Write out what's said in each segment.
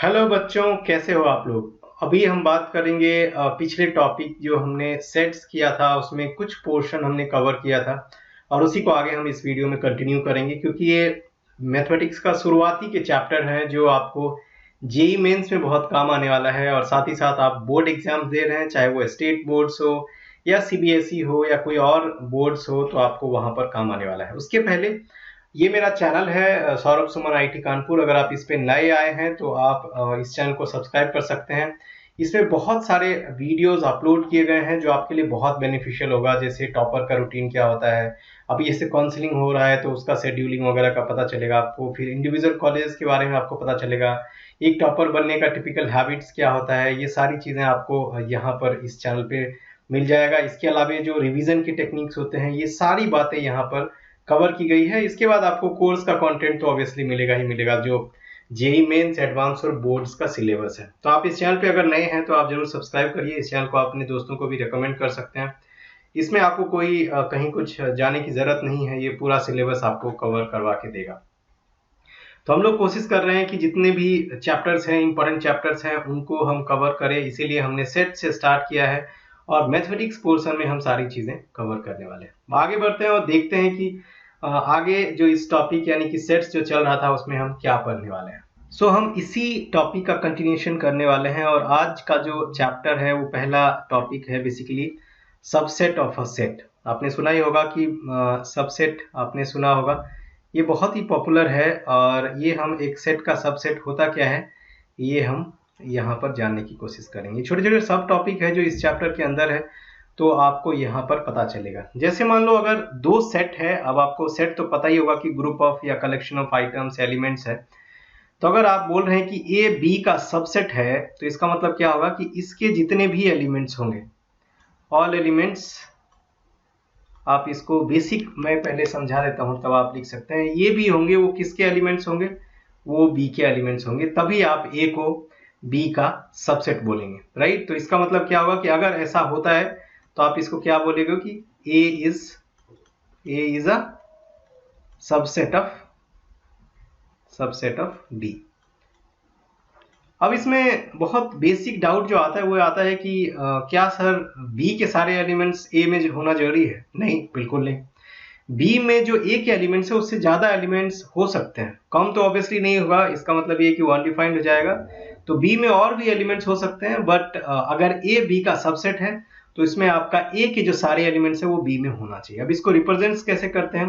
Hello बच्चों, कैसे हो आप लोग। अभी हम बात करेंगे पिछले टॉपिक जो हमने सेट्स किया था उसमें कुछ पोर्शन हमने कवर किया था और उसी को आगे हम इस वीडियो में कंटिन्यू करेंगे क्योंकि ये मैथमेटिक्स का शुरुआती के चैप्टर है जो आपको जेई मेंस में बहुत काम आने वाला है और साथ ही साथ आप बोर्ड एग्जाम्स दे रहे हैं, चाहे वो स्टेट बोर्ड्स हो या सीबीएसई हो या कोई और बोर्ड्स हो, तो आपको वहां पर काम आने वाला है। उसके पहले ये मेरा चैनल है सौरभ सुमन आईटी कानपुर। अगर आप इस पे नए आए हैं तो आप इस चैनल को सब्सक्राइब कर सकते हैं। इसमें बहुत सारे वीडियोस अपलोड किए गए हैं जो आपके लिए बहुत बेनिफिशियल होगा, जैसे टॉपर का रूटीन क्या होता है, अभी जैसे काउंसलिंग हो रहा है तो उसका शेड्यूलिंग वगैरह का पता चलेगा आपको, फिर इंडिविजुअल कॉलेज के बारे में आपको पता चलेगा, एक टॉपर बनने का टिपिकल हैबिट्स क्या होता है, ये सारी चीजें आपको यहाँ पर इस चैनल पे मिल जाएगा। इसके अलावा जो रिवीजन की टेक्निक्स होते हैं ये सारी बातें यहाँ पर कवर की गई है। इसके बाद आपको कोर्स का कंटेंट तो ऑब्वियसली मिलेगा ही मिलेगा, जो जेई मेंस, एडवांस और बोर्ड्स का सिलेबस है। तो आप इस चैनल पे अगर नए हैं तो आप जरूर सब्सक्राइब करिए। इस चैनल को आप अपने दोस्तों को भी रिकमेंड कर सकते हैं। इसमें आपको कोई कहीं कुछ जाने की जरूरत नहीं है, ये पूरा सिलेबस आपको कवर करवा के देगा। तो हम लोग कोशिश कर रहे हैं कि जितने भी चैप्टर्स हैं, इंपॉर्टेंट चैप्टर्स हैं, उनको हम कवर करें, इसीलिए हमने सेट से स्टार्ट किया है और मैथमेटिक्स पोर्शन में हम सारी चीजें कवर करने वाले हैं। आगे बढ़ते हैं और देखते हैं कि आगे जो इस टॉपिक यानी कि सेट्स जो चल रहा था उसमें हम क्या पढ़ने वाले हैं। सो हम इसी टॉपिक का कंटिन्यूएशन करने वाले हैं और आज का जो चैप्टर है वो पहला टॉपिक है basically subset of a set. आपने सुना ही होगा कि सबसेट आपने सुना होगा, ये बहुत ही पॉपुलर है और ये हम एक सेट का सबसेट होता क्या है ये हम यहाँ पर जानने की कोशिश करेंगे। छोटे छोटे सब टॉपिक है जो इस चैप्टर के अंदर है तो आपको यहाँ पर पता चलेगा। जैसे मान लो अगर दो सेट है, अब आपको सेट तो पता ही होगा कि ग्रुप ऑफ या कलेक्शन ऑफ आइटम्स एलिमेंट्स है। तो अगर आप बोल रहे हैं कि ए बी का सबसेट है तो इसका मतलब क्या होगा कि इसके जितने भी एलिमेंट्स होंगे, ऑल एलिमेंट्स, आप इसको बेसिक मैं पहले समझा देता हूं तब आप लिख सकते हैं, ये भी होंगे वो किसके एलिमेंट्स होंगे, वो बी के एलिमेंट्स होंगे, तभी आप ए को बी का सबसेट बोलेंगे, राइट। तो इसका मतलब क्या होगा कि अगर ऐसा होता है तो आप इसको क्या बोलेंगे कि A is a subset of B. अब इसमें बहुत बेसिक डाउट जो आता है वो आता है कि क्या सर बी के सारे एलिमेंट्स ए में होना जरूरी है? नहीं, बिल्कुल नहीं। बी में जो ए के एलिमेंट्स है उससे ज्यादा एलिमेंट्स हो सकते हैं, कम तो ऑब्वियसली नहीं होगा, इसका मतलब ये कि वो अनडिफाइंड हो जाएगा। तो बी में और भी एलिमेंट्स हो सकते हैं, बट अगर ए बी का सबसेट है तो इसमें आपका ए के जो सारे एलिमेंट्स है वो बी में होना चाहिए। अब इसको रिप्रेजेंट कैसे करते हैं?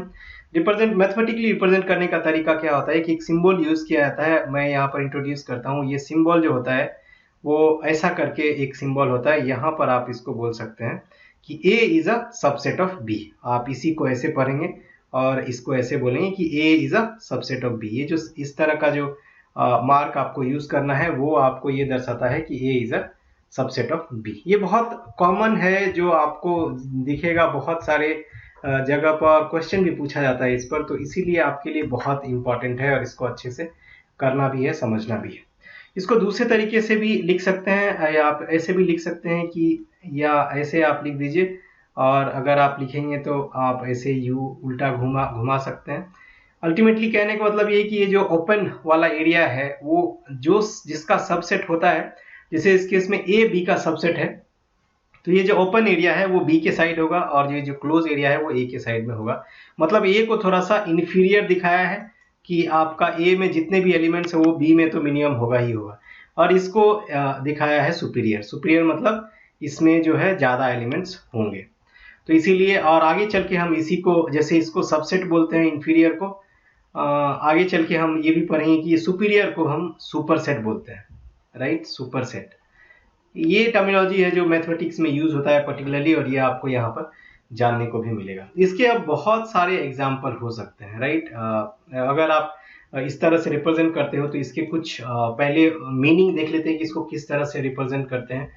मैथमेटिकली रिप्रेजेंट करने का तरीका क्या होता है कि एक सिंबल यूज किया जाता है, मैं यहाँ पर इंट्रोड्यूस करता हूँ। ये सिंबल जो होता है वो ऐसा करके एक सिंबल होता है, यहाँ पर आप इसको बोल सकते हैं कि A is a subset of B। आप इसी को ऐसे पढ़ेंगे और इसको ऐसे बोलेंगे कि A is a subset of B। ये जो इस तरह का जो मार्क आपको यूज करना है वो आपको ये दर्शाता है कि A is a subset of B। ये बहुत कॉमन है जो आपको दिखेगा बहुत सारे जगह पर, क्वेश्चन भी पूछा जाता है इस पर, तो इसीलिए आपके लिए बहुत इंपॉर्टेंट है और इसको अच्छे से करना भी है, समझना भी है। इसको दूसरे तरीके से भी लिख सकते हैं या आप ऐसे भी लिख सकते हैं कि, या ऐसे आप लिख दीजिए, और अगर आप लिखेंगे तो आप ऐसे यू उल्टा घुमा घुमा सकते हैं। अल्टीमेटली कहने का मतलब ये कि ये जो ओपन वाला एरिया है वो जो जिसका सबसेट होता है, जैसे इस केस में ए बी का सबसेट है तो ये जो ओपन एरिया है वो बी के साइड होगा और ये जो क्लोज एरिया है वो ए के साइड में होगा। मतलब ए को थोड़ा सा इन्फीरियर दिखाया है कि आपका ए में जितने भी एलिमेंट्स है वो बी में तो मिनिमम होगा ही होगा, और इसको दिखाया है सुपीरियर। सुपीरियर मतलब इसमें जो है ज्यादा एलिमेंट्स होंगे। तो इसीलिए, और आगे चल के हम इसी को, जैसे इसको सबसेट बोलते हैं इंफीरियर को, आगे चल के हम ये भी पढ़ेंगे कि सुपीरियर को हम सुपरसेट बोलते हैं, राइट, सुपरसेट। ये टर्मिनोलॉजी है जो मैथमेटिक्स में यूज होता है पर्टिकुलरली, और ये आपको यहाँ पर जानने को भी मिलेगा। इसके अब बहुत सारे एग्जाम्पल हो सकते हैं, राइट। अगर आप इस तरह से रिप्रेजेंट करते हो तो इसके कुछ पहले मीनिंग देख लेते हैं कि इसको किस तरह से रिप्रेजेंट करते हैं।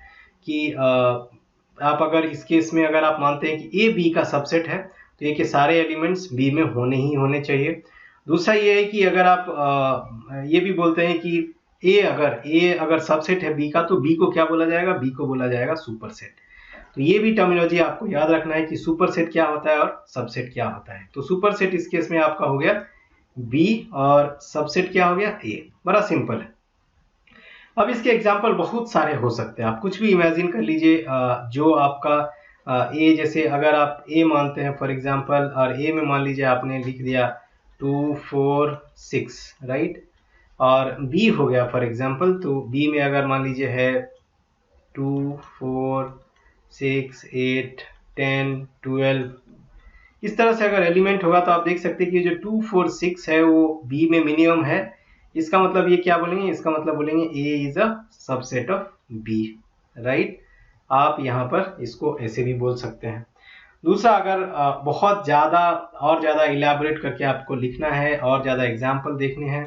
कि आप अगर इस केस में अगर आप मानते हैं कि ए बी का सबसेट है तो ए के सारे एलिमेंट्स बी में होने ही होने चाहिए। दूसरा ये है कि अगर आप ये भी बोलते हैं कि ए अगर सबसेट है बी का तो बी को क्या बोला जाएगा, बी को बोला जाएगा सुपरसेट। तो ये भी टर्मिनोलॉजी आपको याद रखना है कि सुपरसेट क्या होता है और सबसेट क्या होता है। तो सुपरसेट इस केस में आपका हो गया बी और सबसेट क्या हो गया, ए। बड़ा सिंपल है। अब इसके एग्जाम्पल बहुत सारे हो सकते हैं, आप कुछ भी इमेजिन कर लीजिए। जो आपका ए, जैसे अगर आप ए मानते हैं फॉर एग्जाम्पल, और ए में मान लीजिए आपने लिख दिया 2 4 6, राइट, और बी हो गया फॉर एग्जाम्पल, तो बी में अगर मान लीजिए है 2 4 6 8 10 12, इस तरह से अगर एलिमेंट होगा तो आप देख सकते हैं कि जो 2 4 6 है वो बी में मिनिमम है। इसका मतलब ये क्या बोलेंगे, इसका मतलब बोलेंगे A is a subset of B, right. आप यहाँ पर इसको ऐसे भी बोल सकते हैं। दूसरा, अगर बहुत ज़्यादा और ज़्यादा इलेबोरेट करके आपको लिखना है और ज़्यादा एग्जाम्पल देखने हैं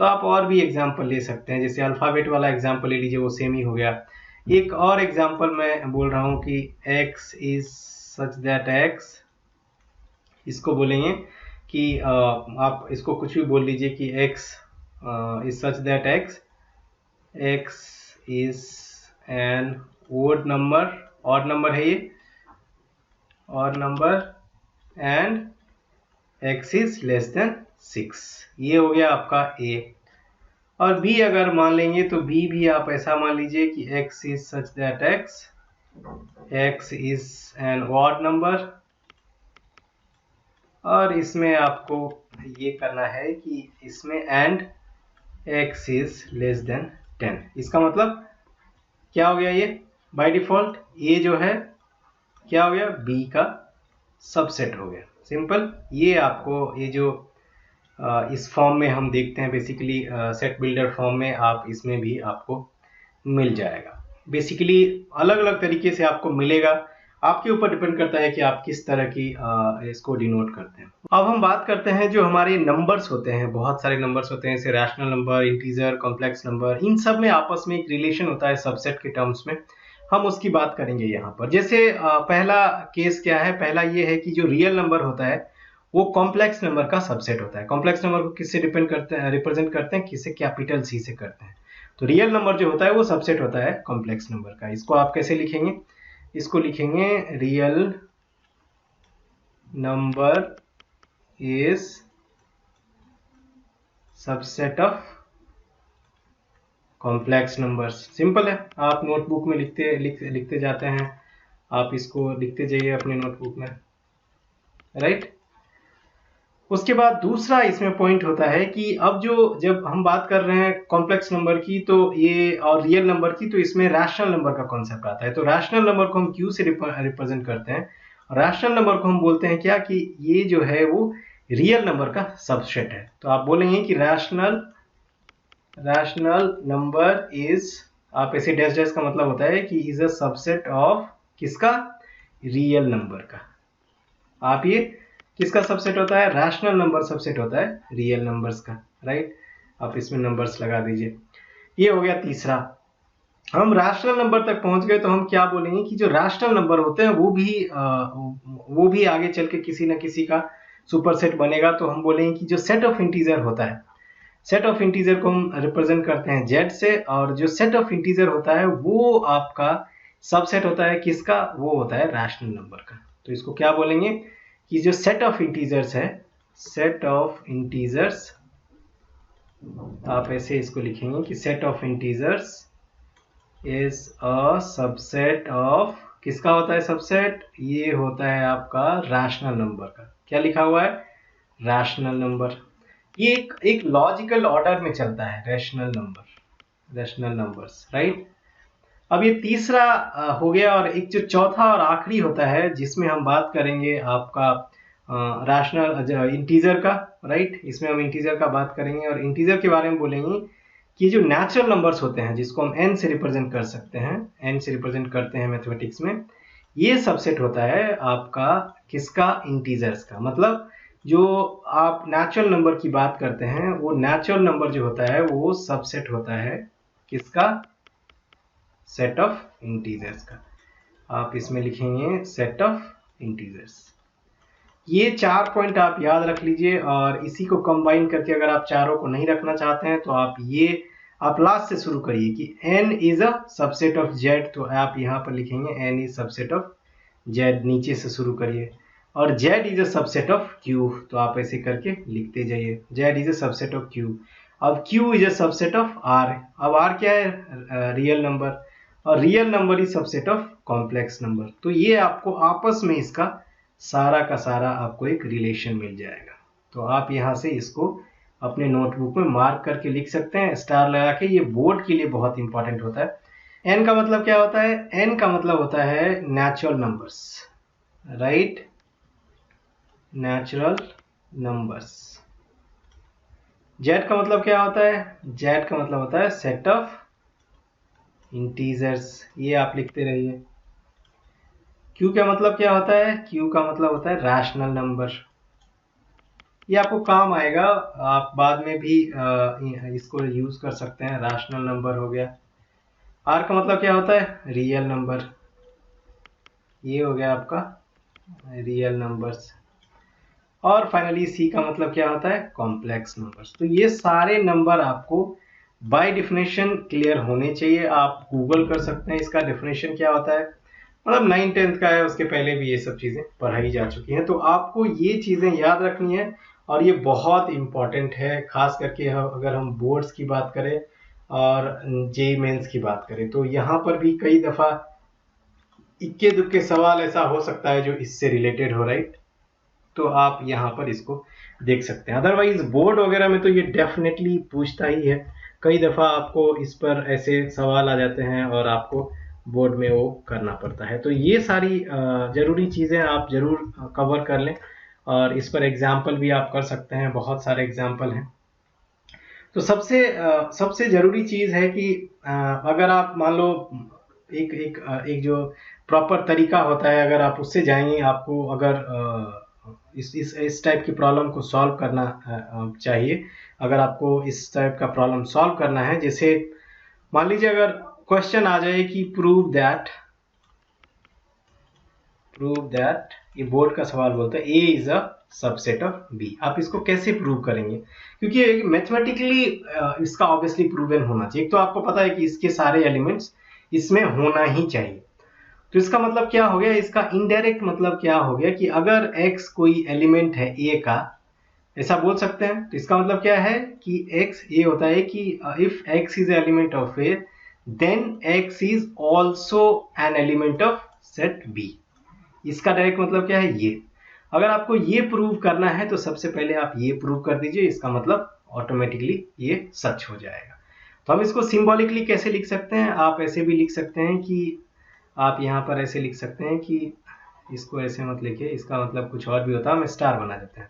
तो आप और भी एग्जाम्पल ले सकते हैं। जैसे अल्फ़ाबेट वाला एग्जाम्पल ले लीजिए, वो सेम ही हो गया। एक और एग्जाम्पल मैं बोल रहा हूँ कि x is such that x, इसको बोलेंगे कि आप इसको कुछ भी बोल लीजिए कि x is such that x is an odd number है ये, और number, and x is less than 6। ये हो गया आपका a। और b अगर मान लेंगे तो b भी आप ऐसा मान लीजिए कि x is such that x is N odd number, और इसमें आपको ये करना है कि इसमें and x is less then 10। इसका मतलब क्या हो गया, ये बाय डिफॉल्ट ये जो है क्या हो गया, b का सबसेट हो गया। सिंपल। ये आपको ये जो इस फॉर्म में हम देखते हैं बेसिकली सेट बिल्डर फॉर्म में, आप इसमें भी आपको मिल जाएगा। बेसिकली अलग अलग तरीके से आपको मिलेगा, आपके ऊपर डिपेंड करता है कि आप किस तरह की इसको डिनोट करते हैं। अब हम बात करते हैं जो हमारे नंबर्स होते हैं, बहुत सारे नंबर्स होते हैं जैसे rational number, integer, complex number, इन सब में आपस में एक रिलेशन होता है सबसेट के टर्म्स में, हम उसकी बात करेंगे यहाँ पर। जैसे पहला केस क्या है, पहला ये है कि जो रियल नंबर होता है वो कॉम्प्लेक्स नंबर का सबसेट होता है। कॉम्प्लेक्स नंबर को किससे डिपेंड करते हैं, रिप्रेजेंट करते हैं, किससे, कैपिटल सी से करते हैं। तो रियल नंबर जो होता है वो सबसेट होता है कॉम्प्लेक्स नंबर का। इसको आप कैसे लिखेंगे, इसको लिखेंगे real number is subset of complex numbers. Simple है, आप नोटबुक में लिखते जाते हैं, आप इसको लिखते जाइए अपने नोटबुक में, राइट। उसके बाद दूसरा इसमें पॉइंट होता है कि अब जब हम बात कर रहे हैं कॉम्प्लेक्स नंबर की तो ये, और रियल नंबर की, तो इसमें रैशनल नंबर का कॉन्सेप्ट आता है। तो रैशनल नंबर को हम क्यू से रिप्रेजेंट करते हैं। रैशनल नंबर को हम बोलते हैं क्या, कि ये जो है वो रियल नंबर का सबसेट है। तो आप बोलेंगे कि रैशनल नंबर इज, आप ऐसे डैश डैश का मतलब होता है कि इज अ सबसेट ऑफ किसका, रियल नंबर का। आप ये किसका सबसेट होता है, रैशनल नंबर सबसेट होता है रियल नंबर्स का, राइट। आप इसमें नंबर्स लगा दीजिए। ये हो गया तीसरा। हम रैशनल नंबर तक पहुंच गए तो हम क्या बोलेंगे कि जो रैशनल नंबर होते हैं वो भी आगे चल के किसी न किसी का सुपरसेट बनेगा। तो हम बोलेंगे कि जो सेट ऑफ इंटीजर होता है, सेट ऑफ इंटीजर को हम रिप्रेजेंट करते हैं z से, और जो सेट ऑफ इंटीजर होता है वो आपका सबसेट होता है किसका, वो होता है रैशनल नंबर का। तो इसको क्या बोलेंगे कि जो सेट ऑफ इंटीजर्स है, सेट ऑफ इंटीजर्स, आप ऐसे इसको लिखेंगे कि set of integers is a subset of, किसका होता है सबसेट, ये होता है आपका रैशनल नंबर का। क्या लिखा हुआ है, रैशनल नंबर। ये एक लॉजिकल ऑर्डर में चलता है रैशनल नंबर्स, राइट। अब ये तीसरा हो गया, और एक जो चौथा और आखिरी होता है जिसमें हम बात करेंगे आपका रैशनल इंटीजर का, राइट। इसमें हम इंटीजर का बात करेंगे, और इंटीजर के बारे में बोलेंगे कि जो नेचुरल नंबर्स होते हैं जिसको हम n से रिप्रेजेंट कर सकते हैं, n से रिप्रेजेंट करते हैं मैथमेटिक्स में, ये सबसेट होता है आपका किसका, इंटीजर्स का। मतलब जो आप नेचुरल नंबर की बात करते हैं, वो नेचुरल नंबर जो होता है वो सबसेट होता है किसका, सेट ऑफ इंटीजर्स का। आप इसमें लिखेंगे सेट ऑफ इंटीजर्स। ये 4 पॉइंट आप याद रख लीजिए, और इसी को कंबाइन करके अगर आप चारों को नहीं रखना चाहते हैं तो आप लास्ट से शुरू करिए कि n is a subset of z। तो आप यहाँ पर लिखेंगे n is subset of z, नीचे से शुरू करिए, और z is a subset of q। तो आप ऐसे करके लिखते जाइए, z is a subset of q। अब Q is a subset of R। अब R क्या है? रियल नंबर, और real number is subset of complex number. तो ये आपको आपस में इसका सारा का सारा आपको एक रिलेशन मिल जाएगा। तो आप यहाँ से इसको अपने नोटबुक में मार्क करके लिख सकते हैं, स्टार लगा के। ये बोर्ड के लिए बहुत इंपॉर्टेंट होता है। n का मतलब क्या होता है? n का मतलब होता है natural numbers, right? Natural numbers. z का मतलब क्या होता है? z का मतलब होता है सेट ऑफ इंटीजर्स। ये आप लिखते रहिए। q का मतलब क्या होता है? q का मतलब होता है रैशनल नंबर। ये आपको काम आएगा, आप बाद में भी इसको यूज कर सकते हैं। रैशनल नंबर हो गया। r का मतलब क्या होता है? Real number. ये हो गया आपका रियल नंबर्स। और फाइनली सी का मतलब क्या होता है? Complex numbers. तो ये सारे नंबर आपको बाय डेफिनेशन क्लियर होने चाहिए। आप गूगल कर सकते हैं इसका डेफिनेशन क्या होता है। मतलब 9th-10th का है, उसके पहले भी ये सब चीजें पढ़ाई जा चुकी हैं। तो आपको ये चीजें याद रखनी है, और ये बहुत इंपॉर्टेंट है, खास करके अगर हम बोर्ड्स की बात करें और जेईई मेंस की बात करें। तो यहाँ पर भी कई दफा इक्के दुक्के सवाल ऐसा हो सकता है जो इससे रिलेटेड हो, राइट? तो आप यहाँ पर इसको देख सकते हैं। अदरवाइज बोर्ड वगैरह में तो ये डेफिनेटली पूछता ही है। कई दफा आपको इस पर ऐसे सवाल आ जाते हैं और आपको बोर्ड में वो करना पड़ता है। तो ये सारी जरूरी चीजें आप जरूर कवर कर लें, और इस पर एग्जाम्पल भी आप कर सकते हैं। बहुत सारे एग्जाम्पल हैं। तो सबसे जरूरी चीज है कि अगर आप मान लो एक जो प्रॉपर तरीका होता है, अगर आप उससे जाएंगे, आपको अगर इस टाइप की प्रॉब्लम को सॉल्व करना चाहिए। अगर आपको इस टाइप का प्रॉब्लम सॉल्व करना है, जैसे मान लीजिए अगर क्वेश्चन आ जाए कि प्रूव दैट, ये बोर्ड का सवाल बोलता है A is a subset of B. आप इसको कैसे प्रूव करेंगे? क्योंकि मैथमेटिकली इसका ऑब्वियसली प्रूवन होना चाहिए। तो आपको पता है कि इसके सारे एलिमेंट्स इसमें होना ही चाहिए। तो इसका मतलब क्या हो गया? इसका इनडायरेक्ट मतलब क्या हो गया कि अगर x कोई एलिमेंट है a का, ऐसा बोल सकते हैं। तो इसका मतलब क्या है कि x ये होता है कि if x is element of a then x is also an element of set b। इसका डायरेक्ट मतलब क्या है? ये। अगर आपको ये प्रूव करना है तो सबसे पहले आप ये प्रूव कर दीजिए। इसका मतलब ऑटोमेटिकली ये सच हो जाएगा। तो हम इसको सिंबॉलिकली कैसे लिख सकते हैं? आप ऐसे भी लिख सकते हैं कि आप यहाँ पर ऐसे लिख सकते हैं कि इसको ऐसे मत लिखिए, इसका मतलब कुछ और भी होता है, हम स्टार बना देते हैं।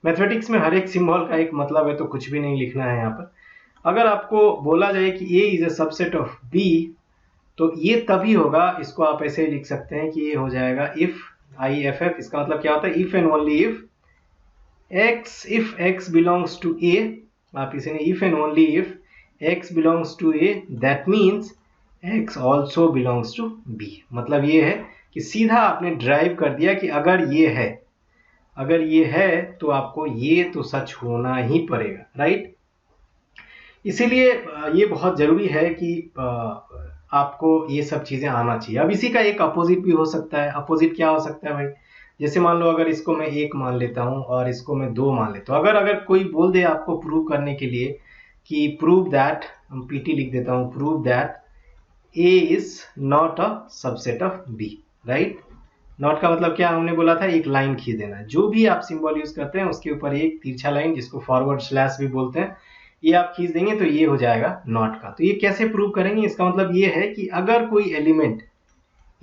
मैथमेटिक्स में हर एक सिंबल का एक मतलब है, तो कुछ भी नहीं लिखना है यहाँ पर। अगर आपको बोला जाए कि A is a subset of B, तो ये तभी होगा, इसको आप ऐसे लिख सकते हैं कि ये हो जाएगा इफ IFF। इसका मतलब क्या होता है? If and only if x belongs to a। आप इसे if and only if x belongs to a, that means x also belongs to b। मतलब ये है कि सीधा आपने ड्राइव कर दिया कि अगर ये है तो आपको ये तो सच होना ही पड़ेगा, राइट? इसीलिए ये बहुत जरूरी है कि आपको ये सब चीजें आना चाहिए। अब इसी का एक अपोजिट भी हो सकता है। अपोजिट क्या हो सकता है भाई? जैसे मान लो अगर इसको मैं 1 मान लेता हूं और इसको मैं 2 मान लेता हूं। अगर कोई बोल दे आपको प्रूव करने के लिए कि प्रूव दैट, हम PT लिख देता हूं, prove that A is not a subset of B, right? Not का मतलब क्या हमने बोला था? एक लाइन खींच देना। जो भी आप सिंबल यूज करते हैं उसके ऊपर एक तिरछा लाइन, जिसको फॉरवर्ड स्लैश भी बोलते हैं, ये आप खींच देंगे तो ये हो जाएगा नॉट का। तो ये कैसे प्रूव करेंगे? इसका मतलब ये है कि अगर कोई एलिमेंट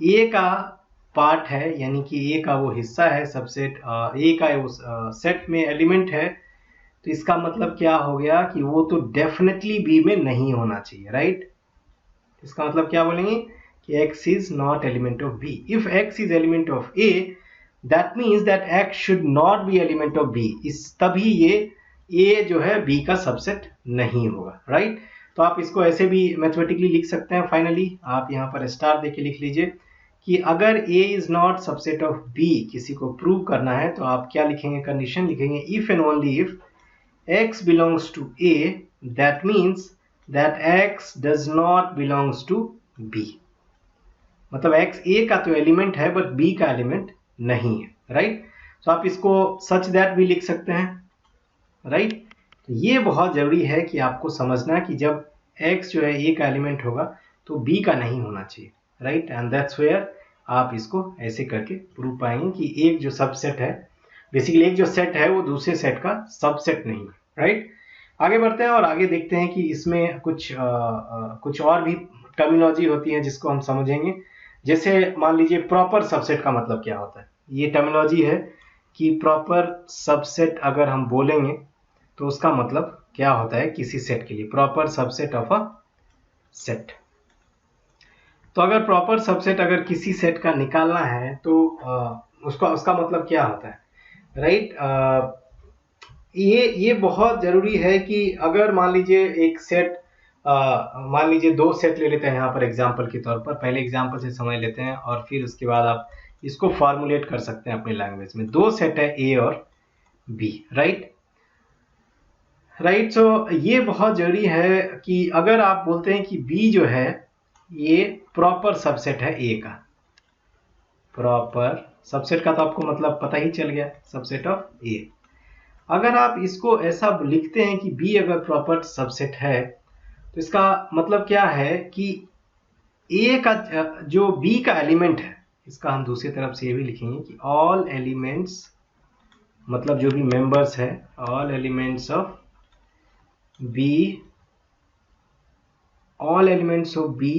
A का पार्ट है, यानी कि A का वो हिस्सा है, सबसेट A का उस सेट में एलिमेंट है, तो इसका मतलब क्या हो गया कि वो तो डेफिनेटली B में नहीं होना चाहिए, राइट? इसका मतलब क्या बोलेंगे कि x is not element of B. If x is element of A, that means that x should not be element of B. तभी ये A जो है B का सबसेट नहीं होगा, राइट? तो आप इसको ऐसे भी मैथमेटिकली लिख सकते हैं। फाइनली आप यहाँ पर स्टार देके लिख लीजिए कि अगर A is not subset of B किसी को प्रूव करना है, तो आप क्या लिखेंगे? कंडीशन लिखेंगे if and only if x belongs to A, that means that x does not belongs to B। मतलब x A का तो एलिमेंट है बट B का एलिमेंट नहीं है, राइट? तो आप इसको सच दैट भी लिख सकते हैं, राइट? ये बहुत जरूरी है कि आपको समझना कि जब x जो है a का एलिमेंट होगा तो b का नहीं होना चाहिए, राइट। एंड दैट्स वेयर आप इसको ऐसे करके प्रूव पाएंगे कि एक जो सबसेट है, बेसिकली एक जो सेट है वो दूसरे सेट का सबसेट नहीं है, राइट। आगे बढ़ते हैं और आगे देखते हैं कि इसमें कुछ और भी टर्मिनोलॉजी होती है जिसको हम समझेंगे। जैसे मान लीजिए प्रॉपर सबसेट का मतलब क्या होता है, ये टर्मिनोलॉजी है कि प्रॉपर सबसेट अगर हम बोलेंगे तो उसका मतलब क्या होता है किसी सेट के लिए, proper subset of a set. तो अगर प्रॉपर सबसेट अगर किसी सेट का निकालना है तो उसका मतलब क्या होता है, राइट। ये बहुत जरूरी है कि अगर मान लीजिए एक सेट, मान लीजिए दो सेट ले लेते हैं यहाँ पर एग्जांपल के तौर पर, पहले एग्जांपल से समझ लेते हैं और फिर उसके बाद आप इसको फॉर्मुलेट कर सकते हैं अपनी लैंग्वेज में। दो सेट है ए और बी, राइट। सो ये बहुत जरूरी है कि अगर आप बोलते हैं कि बी जो है ये प्रॉपर सबसेट है ए का, प्रॉपर सबसेट का तो आपको मतलब पता ही चल गया, सबसेट ऑफ ए। अगर आप इसको ऐसा लिखते हैं कि बी अगर प्रॉपर सबसेट है तो इसका मतलब क्या है कि ए का जो बी का एलिमेंट है, इसका हम दूसरी तरफ से ये भी लिखेंगे कि ऑल एलिमेंट्स, मतलब जो भी मेंबर्स है, all elements of B, all elements of B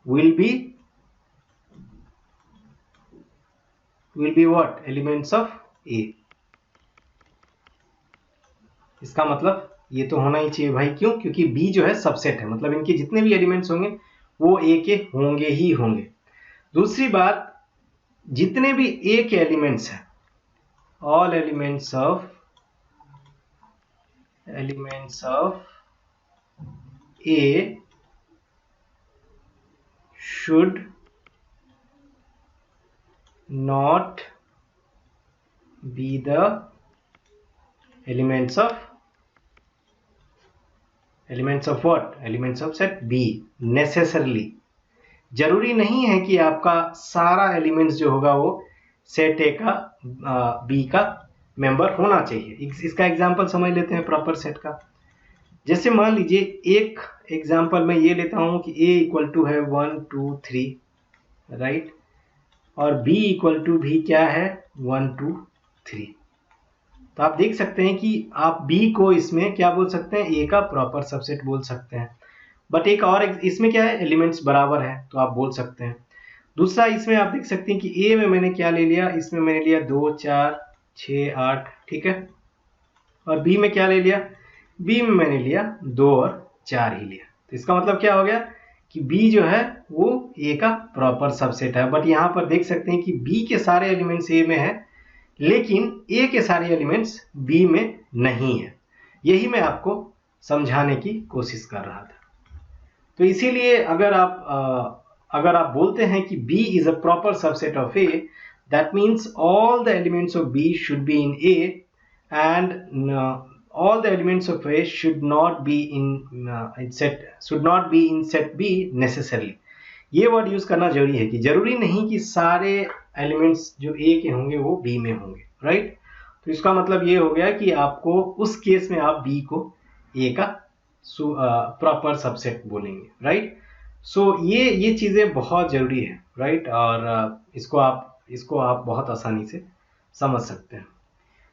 will be what? Elements of A। इसका मतलब ये तो होना ही चाहिए भाई, क्यों? क्योंकि B जो है सबसेट है, मतलब इनके जितने भी एलिमेंट्स होंगे वो A के होंगे ही होंगे। दूसरी बात, जितने भी A के एलिमेंट्स हैं, all elements of A should not be the elements of what? Elements of set B necessarily। जरूरी नहीं है कि आपका सारा एलिमेंट्स जो होगा वो सेट ए का बी का मेंबर होना चाहिए। इसका एग्जांपल समझ लेते हैं प्रॉपर सेट का। जैसे मान लीजिए एक एग्जांपल में ये लेता हूं कि a इक्वल टू है 1 2 3, राइट, और b इक्वल टू भी क्या है 1 2 3। तो आप देख सकते हैं कि आप b को इसमें क्या बोल सकते हैं, a का प्रॉपर सबसेट बोल सकते हैं। बट एक और इसमें क्या है, एलिमेंट्स बराबर है तो आप बोल सकते हैं। दूसरा, इसमें आप देख सकते हैं कि a में मैंने क्या ले लिया, इसमें मैंने लिया 2 4 6 8, ठीक है, और b में क्या ले लिया, b में मैंने लिया 2 और 4 ही लिया। तो इसका मतलब क्या हो गया कि b जो है वो a का प्रॉपर सबसेट है। बट यहाँ पर देख सकते हैं कि b के सारे एलिमेंट्स a में है लेकिन a के सारे एलिमेंट्स b में नहीं है। यही मैं आपको समझाने की कोशिश कर रहा था। तो इसीलिए अगर आप बोलते हैं कि B is a proper subset of A, that means all the elements of B should be in A and all the elements of A should not be in set B necessarily। ये word use करना जरूरी है कि जरूरी नहीं कि सारे elements जो A के होंगे वो B में होंगे, राइट। तो इसका मतलब ये हो गया कि आपको उस केस में आप B को A का प्रॉपर सबसेट बोलेंगे, राइट। सो ये चीजें बहुत जरूरी है, राइट, और इसको आप बहुत आसानी से समझ सकते हैं।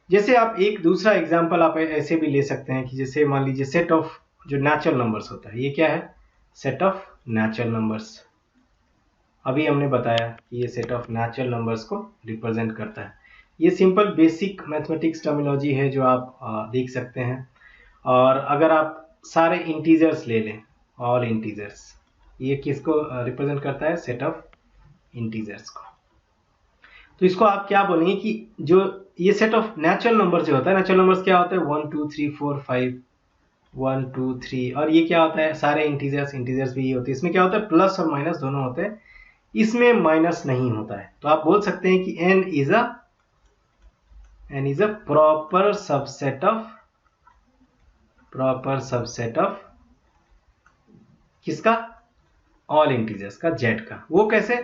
जैसे आप एक दूसरा एग्जांपल आप ऐसे भी ले सकते हैं कि जैसे मान लीजिए सेट ऑफ जो नेचुरल नंबर्स होता है, ये क्या है, सेट ऑफ नेचुरल नंबर्स। अभी हमने बताया कि ये सेट ऑफ नेचुरल नंबर्स को रिप्रेजेंट करता है। ये सिंपल बेसिक मैथमेटिक्स टर्मिनोलॉजी है जो आप देख सकते हैं। और अगर आप सारे इंटीजर्स ले लें, ऑल इंटीजर्स, ये किसको रिप्रेजेंट करता है, सेट ऑफ इंटीजर्स को। तो इसको आप क्या बोलेंगे कि जो ये सेट ऑफ नेचुरल नंबर जो होता है, नेचुरल नंबर्स क्या होता है 1 2 3 4 5, 1 2 3, और ये क्या होता है सारे इंटीजर्स भी ये होते हैं। इसमें क्या होता है, प्लस और माइनस दोनों होते हैं, इसमें माइनस नहीं होता है। तो आप बोल सकते हैं कि n is a proper subset of किसका, ऑल इंटीजर्स का, z का। वो कैसे,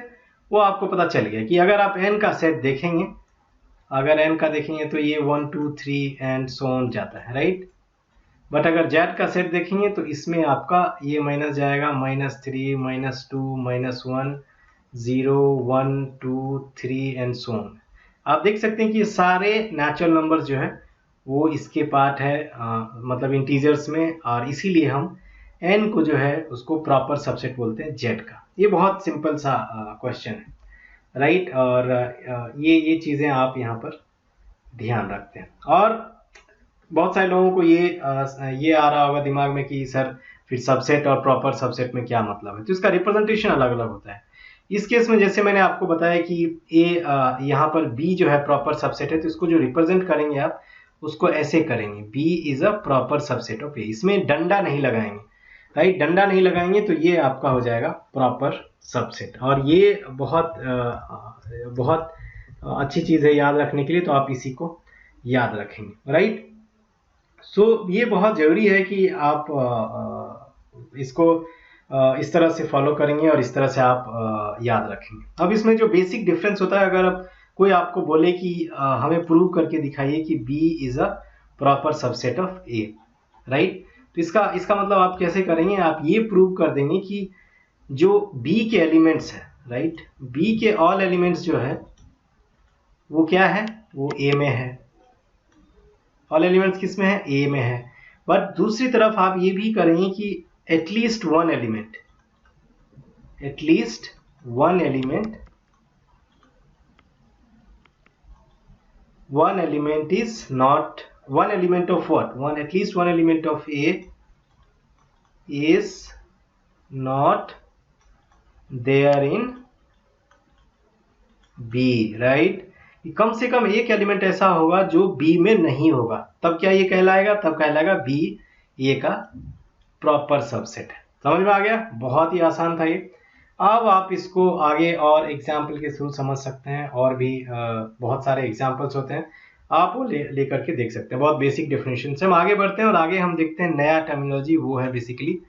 वो आपको पता चल गया कि अगर आप n का सेट देखेंगे, अगर n का देखेंगे तो ये 1 2 3 एंड सो ऑन जाता है, राइट। बट अगर जेड का सेट देखेंगे तो इसमें आपका ये माइनस जाएगा, -3, -2, -1, 0, 1, 2, 3 एंड सो ऑन। आप देख सकते हैं कि ये सारे नेचुरल नंबर्स जो है वो इसके पार्ट है, मतलब इंटीजर्स में, और इसीलिए हम n को जो है उसको प्रॉपर सबसेट बोलते हैं z का। ये बहुत सिंपल सा क्वेश्चन है, राइट। और ये चीज़ें आप यहाँ पर ध्यान रखते हैं। और बहुत सारे लोगों को ये आ रहा होगा दिमाग में कि सर फिर सबसेट और प्रॉपर सबसेट में क्या मतलब है, तो इसका रिप्रेजेंटेशन अलग अलग होता है। इस केस में जैसे मैंने आपको बताया कि यहाँ पर b जो है प्रॉपर सबसेट है, तो इसको जो रिप्रेजेंट करेंगे आप उसको ऐसे करेंगे, b is a proper subset of a। इसमें डंडा नहीं लगाएंगे, राइट, डंडा नहीं लगाएंगे तो ये आपका हो जाएगा प्रॉपर सबसेट। और ये बहुत अच्छी चीज़ है याद रखने के लिए, तो आप इसी को याद रखेंगे, राइट। सो ये बहुत ज़रूरी है कि आप इसको इस तरह से फॉलो करेंगे और इस तरह से आप याद रखेंगे। अब इसमें जो बेसिक डिफरेंस होता है, अगर कोई आपको बोले कि हमें प्रूव करके दिखाइए कि B is a proper subset of A, right, तो इसका मतलब आप कैसे करेंगे, आप ये प्रूव कर देंगे कि जो B के एलिमेंट्स है, राइट, B के ऑल एलिमेंट्स जो है वो क्या है, वो A में है। ऑल एलिमेंट्स किस में है, A में है। बट दूसरी तरफ आप ये भी करेंगे कि at least one element is not one element of what, at least one element of A is not there in B, right. कम से कम एक एलिमेंट ऐसा होगा जो B में नहीं होगा, तब क्या ये कहलाएगा, तब कहलाएगा B A का प्रॉपर सबसेट है। समझ में आ गया, बहुत ही आसान था ये। अब आप इसको आगे और एग्जाम्पल के थ्रू समझ सकते हैं, और भी बहुत सारे एग्जाम्पल्स होते हैं, आप वो लेकर के देख सकते हैं। बहुत बेसिक डेफिनेशन से हम आगे बढ़ते हैं और आगे हम देखते हैं नया टर्मिनोलॉजी, वो है बेसिकली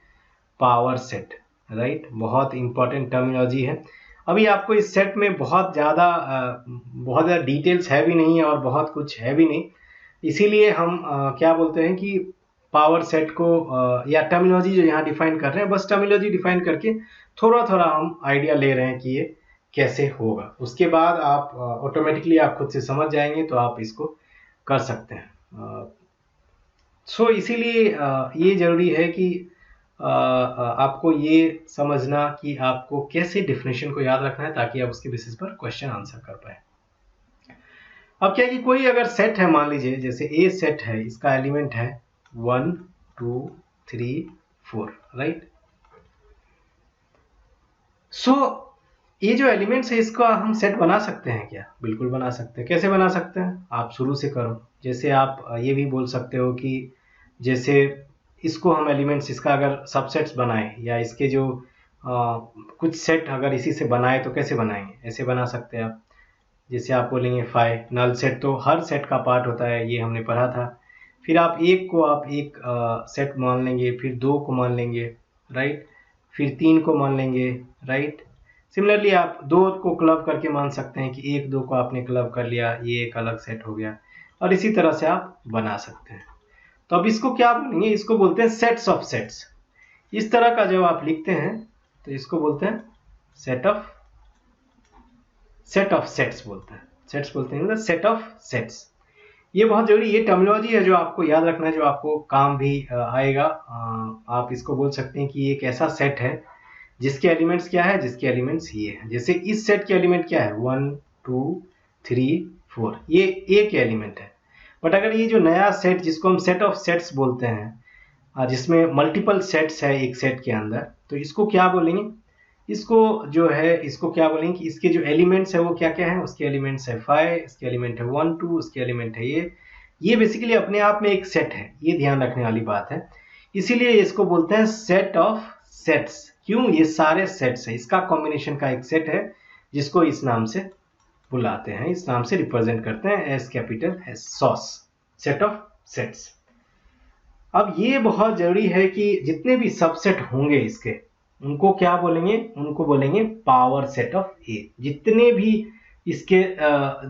पावर सेट, राइट। बहुत इंपॉर्टेंट टर्मिनोलॉजी है। अभी आपको इस सेट में बहुत ज़्यादा डिटेल्स है भी नहीं है और बहुत कुछ है भी नहीं, इसीलिए हम क्या बोलते हैं कि पावर सेट को या टर्मिनोलॉजी जो यहाँ डिफाइन कर रहे हैं, बस टर्मिनोलॉजी डिफाइन करके थोड़ा थोड़ा हम आइडिया ले रहे हैं कि ये कैसे होगा। उसके बाद आप ऑटोमेटिकली आप खुद से समझ जाएंगे, तो आप इसको कर सकते हैं। सो इसीलिए ये ज़रूरी है कि आपको ये समझना कि आपको कैसे डेफिनेशन को याद रखना है, ताकि आप उसके बेसिस पर क्वेश्चन आंसर कर पाए। अब क्या है कि कोई अगर सेट है, मान लीजिए जैसे ए सेट है, इसका एलिमेंट है 1, 2, 3, 4, राइट। सो ये जो एलिमेंट्स है इसका हम सेट बना सकते हैं क्या, बिल्कुल बना सकते हैं। कैसे बना सकते हैं, आप शुरू से करो। जैसे आप ये भी बोल सकते हो कि जैसे इसको हम एलिमेंट्स, इसका अगर सबसेट्स बनाएं, या इसके जो कुछ सेट अगर इसी से बनाए तो कैसे बनाएंगे, ऐसे बना सकते हैं आप। जैसे आप बोलेंगे 5 नल सेट, तो हर सेट का पार्ट होता है, ये हमने पढ़ा था। फिर आप एक को आप एक सेट मान लेंगे, फिर 2 को मान लेंगे, राइट, फिर 3 को मान लेंगे, राइट। सिमिलरली आप 2 को क्लब करके मान सकते हैं कि 1, 2 को आपने क्लब कर लिया, ये एक अलग सेट हो गया, और इसी तरह से आप बना सकते हैं। तो अब इसको क्या बोलेंगे, इसको बोलते हैं सेट्स ऑफ सेट्स। इस तरह का जब आप लिखते हैं तो इसको बोलते हैं सेट ऑफ सेट्स बोलते हैं, सेट्स बोलते हैं, मतलब सेट ऑफ सेट्स। ये बहुत जरूरी, ये टर्मिनोलॉजी है जो आपको याद रखना है, जो आपको काम भी आएगा। आप इसको बोल सकते हैं कि ये एक ऐसा सेट है जिसके एलिमेंट्स क्या है, जिसके एलिमेंट्स ये है। जैसे इस सेट के एलिमेंट क्या है, 1, 2, 3, 4, ये ए के एलिमेंट है। बट अगर ये जो नया सेट जिसको हम सेट ऑफ सेट्स बोलते हैं, जिसमें मल्टीपल सेट्स है एक सेट के अंदर, तो इसको क्या बोलेंगे, इसको जो है इसको क्या बोलेंगे कि इसके जो एलिमेंट्स है वो क्या क्या है, उसके एलिमेंट्स है 5, इसके एलिमेंट है 1, 2, उसके एलिमेंट है ये बेसिकली अपने आप में एक सेट है। ये ध्यान रखने वाली बात है, इसीलिए इसको बोलते हैं सेट ऑफ सेट्स। क्यों, ये सारे सेट्स है, इसका कॉम्बिनेशन का एक सेट है जिसको इस नाम से बुलाते हैं, इस नाम से रिप्रेजेंट करते हैं, S capital S, sauce, set of sets. अब ये बहुत जरूरी है कि जितने भी सबसेट होंगे इसके, उनको क्या बोलेंगे, उनको बोलेंगे पावर सेट ऑफ ए। जितने भी इसके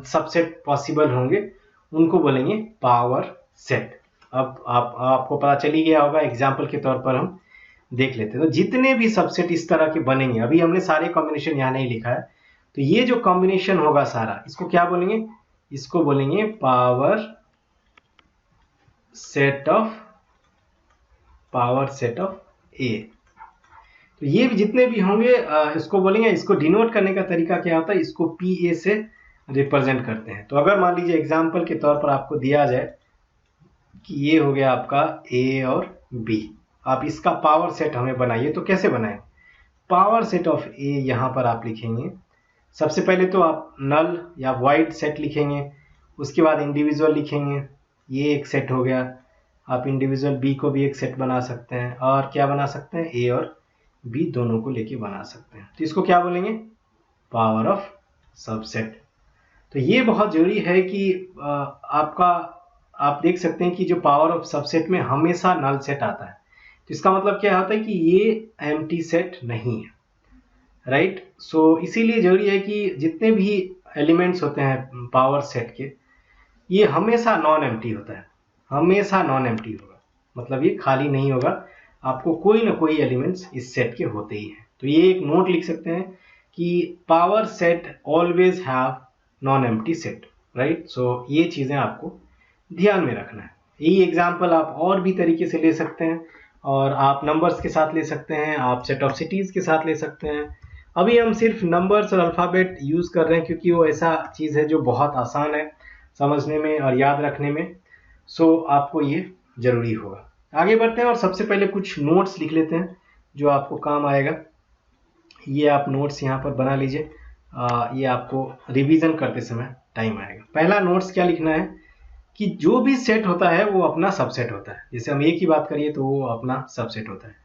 सबसेट पॉसिबल होंगे उनको बोलेंगे पावर सेट। अब आपको पता चल ही गया होगा, एग्जाम्पल के तौर पर हम देख लेते हैं। तो जितने भी सबसेट इस तरह के बनेंगे, अभी हमने सारे कॉम्बिनेशन यहाँ नहीं लिखा है, तो ये जो कॉम्बिनेशन होगा सारा, इसको क्या बोलेंगे? इसको बोलेंगे पावर सेट ऑफ ए। तो ये भी जितने भी होंगे इसको बोलेंगे, इसको डिनोट करने का तरीका क्या होता है, इसको पी ए से रिप्रेजेंट करते हैं। तो अगर मान लीजिए एग्जाम्पल के तौर पर आपको दिया जाए कि ये हो गया आपका ए और बी, आप इसका पावर सेट हमें बनाइए, तो कैसे बनाएं? पावर सेट ऑफ ए यहाँ पर आप लिखेंगे, सबसे पहले तो आप नल या वाइड सेट लिखेंगे, उसके बाद इंडिविजुअल लिखेंगे, ये एक सेट हो गया। आप इंडिविजुअल बी को भी एक सेट बना सकते हैं, और क्या बना सकते हैं, ए और बी दोनों को लेके बना सकते हैं। तो इसको क्या बोलेंगे? Power of subset. तो ये बहुत जरूरी है कि आप देख सकते हैं कि जो पावर ऑफ सबसेट में हमेशा नल सेट आता है, तो इसका मतलब क्या होता है कि ये एम्प्टी सेट नहीं है, राइट। सो इसीलिए जरूरी है कि जितने भी एलिमेंट्स होते हैं पावर सेट के, ये हमेशा नॉन एम्प्टी होता है, हमेशा नॉन एम्प्टी होगा, मतलब ये खाली नहीं होगा, आपको कोई ना कोई एलिमेंट्स इस सेट के होते ही हैं। तो ये एक नोट लिख सकते हैं कि power set always have non empty set, right. So ये चीज़ें आपको ध्यान में रखना है। यही एग्जाम्पल आप और भी तरीके से ले सकते हैं, और आप नंबर्स के साथ ले सकते हैं, आप सेट ऑफ सिटीज़ के साथ ले सकते हैं। अभी हम सिर्फ नंबर्स और अल्फ़ाबेट यूज़ कर रहे हैं क्योंकि वो ऐसा चीज़ है जो बहुत आसान है समझने में और याद रखने में, सो आपको ये ज़रूरी होगा। आगे बढ़ते हैं और सबसे पहले कुछ नोट्स लिख लेते हैं जो आपको काम आएगा। ये आप नोट्स यहाँ पर बना लीजिए, ये आपको रिवीजन करते समय टाइम आएगा। पहला नोट्स क्या लिखना है कि जो भी सेट होता है वो अपना सबसेट होता है। जैसे हम एक ही बात करिए तो वो अपना सबसेट होता है।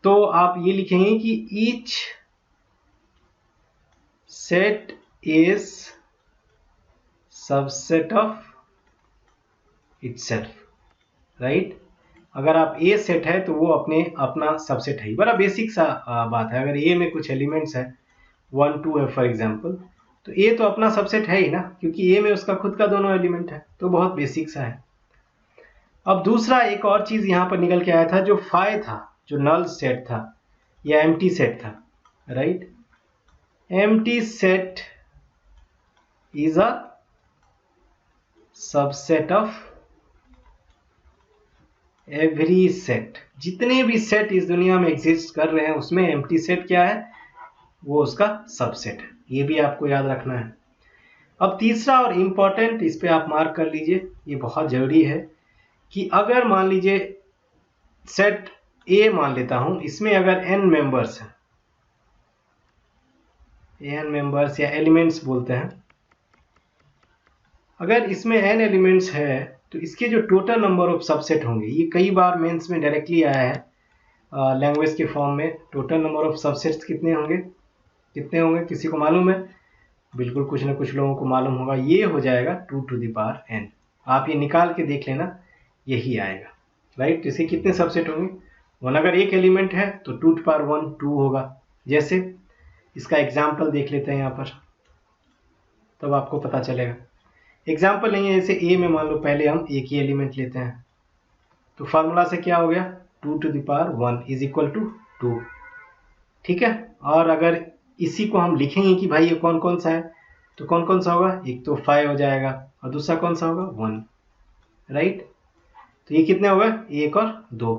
तो आप ये लिखेंगे कि each set is subset of itself, right. अगर आप ए सेट है तो वो अपना सबसेट है। बड़ा बेसिक सा बात है। अगर ए में कुछ एलिमेंट्स है 1 2 है फॉर एग्जांपल, तो ए तो अपना सबसेट है ही ना, क्योंकि ए में उसका खुद का दोनों एलिमेंट है। तो बहुत बेसिक सा है। अब दूसरा एक और चीज यहाँ पर निकल के आया था, जो फाई था, जो नल सेट था या एम्प्टी सेट था, right. Empty set is a subset of every set. जितने भी सेट इस दुनिया में एग्जिस्ट कर रहे हैं उसमें एम्प्टी सेट क्या है, वो उसका सबसेट है। ये भी आपको याद रखना है। अब तीसरा और इम्पॉर्टेंट, इस पे आप मार्क कर लीजिए, ये बहुत जरूरी है कि अगर मान लीजिए सेट ए मान लेता हूं, इसमें अगर n मेंबर्स हैं, n मेंबर्स या एलिमेंट्स बोलते हैं, अगर इसमें n एलिमेंट्स है तो इसके जो टोटल नंबर ऑफ सबसेट होंगे, ये कई बार मेंस में डायरेक्टली आया है लैंग्वेज के फॉर्म में। टोटल नंबर ऑफ सबसेट्स कितने होंगे किसी को मालूम है? बिल्कुल कुछ ना कुछ लोगों को मालूम होगा। ये हो जाएगा 2 to the power n। आप ये निकाल के देख लेना, यही आएगा, राइट। तो इसे कितने सबसेट होंगे? 1। अगर एक एलिमेंट है तो 2 to the power 1 2 होगा। जैसे इसका एग्जाम्पल देख लेते हैं यहाँ पर, तब आपको पता चलेगा। एग्जाम्पल नहीं है, जैसे ए में मान लो पहले हम एक ही एलिमेंट लेते हैं, तो फार्मूला से क्या हो गया, 2 to the power 1 is equal to 2, ठीक है। और अगर इसी को हम लिखेंगे कि भाई ये कौन कौन सा है, तो कौन कौन सा होगा, एक तो 5 हो जाएगा और दूसरा कौन सा होगा 1, राइट। तो ये कितने हो गए, 1 और 2।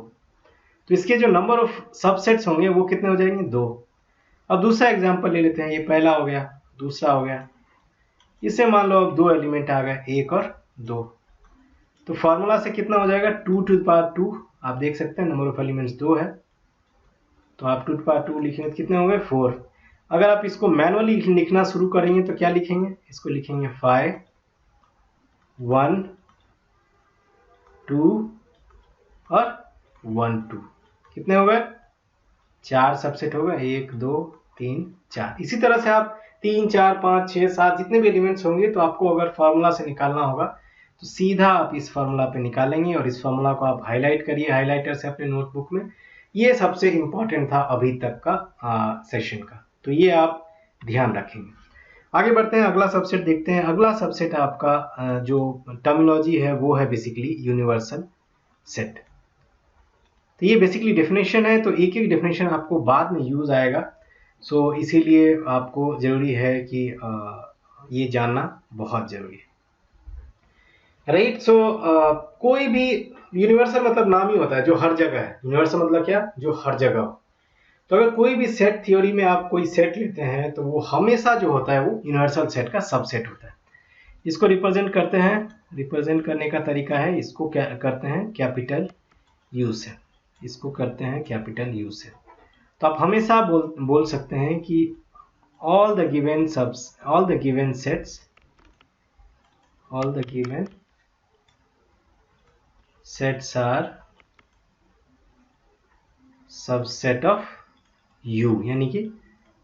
तो इसके जो नंबर ऑफ सबसेट्स होंगे वो कितने हो जाएंगे, 2। अब दूसरा एग्जाम्पल ले लेते हैं, ये पहला हो गया, दूसरा हो गया, इसे मान लो अब 2 एलिमेंट आ गए, 1 और 2। तो फॉर्मूला से कितना हो जाएगा, 2 to the power 2। आप देख सकते हैं नंबर ऑफ एलिमेंट्स 2 है, तो आप 2 to the power 2 लिखेंगे तो कितने हो गए, 4। अगर आप इसको मैनुअली लिखना शुरू करेंगे तो क्या लिखेंगे, इसको लिखेंगे 5 1 2 और 1 2। कितने हो गए, 4 सबसेट हो गए, 1 2 3 4। इसी तरह से आप 3 4 5 6 7 जितने भी एलिमेंट्स होंगे, तो आपको अगर फार्मूला से निकालना होगा तो सीधा आप इस फार्मूला पे निकालेंगे, और इस फार्मूला को आप हाईलाइट करिए हाईलाइटर से अपने नोटबुक में। ये सबसे इंपॉर्टेंट था अभी तक का सेशन का, तो ये आप ध्यान रखेंगे। आगे बढ़ते हैं, अगला सबसेट देखते हैं। अगला सबसेट आपका जो टर्मिनोलॉजी है वो है बेसिकली यूनिवर्सल सेट। तो ये बेसिकली डेफिनेशन है, तो एक एक डेफिनेशन आपको बाद में यूज आएगा, सो इसीलिए आपको जरूरी है कि ये जानना बहुत जरूरी है, राइट। सो कोई भी यूनिवर्सल मतलब नाम ही होता है जो हर जगह है। यूनिवर्सल मतलब क्या, जो हर जगह हो। तो अगर कोई भी सेट थ्योरी में आप कोई सेट लेते हैं तो वो हमेशा जो होता है वो यूनिवर्सल सेट का सबसेट होता है। इसको रिप्रेजेंट करते हैं, रिप्रेजेंट करने का तरीका है, इसको क्या करते हैं, कैपिटल यू से, इसको करते हैं कैपिटल यू से। तो आप हमेशा बोल सकते हैं कि all the given sets are subset of U, यानी कि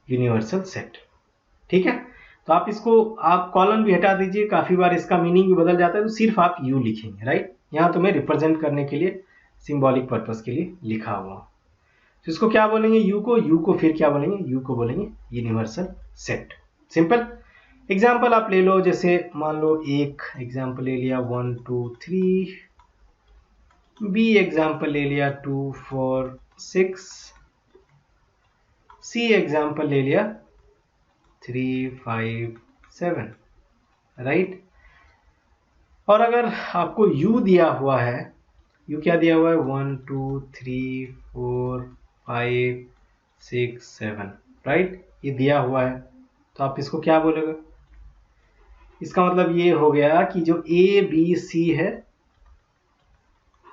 यूनिवर्सल सेट। ठीक है, तो आप इसको आप कॉलन भी हटा दीजिए, काफी बार इसका मीनिंग भी बदल जाता है, तो सिर्फ आप U लिखेंगे, राइट। यहाँ तो मैं रिप्रेजेंट करने के लिए, सिंबॉलिक पर्पस के लिए लिखा हुआ। तो इसको क्या बोलेंगे, U को फिर क्या बोलेंगे, U को बोलेंगे यूनिवर्सल सेट। सिंपल एग्जाम्पल आप ले लो, जैसे मान लो एक एग्जाम्पल ले लिया 1 2 3, बी एग्जाम्पल ले लिया 2 4 6, सी एग्जाम्पल ले लिया 3 5 7, राइट। और अगर आपको U दिया हुआ है, U क्या दिया हुआ है, 1 2 3 4 5 6 7, राइट, ये दिया हुआ है। तो आप इसको क्या बोलोगे, इसका मतलब ये हो गया कि जो A B C है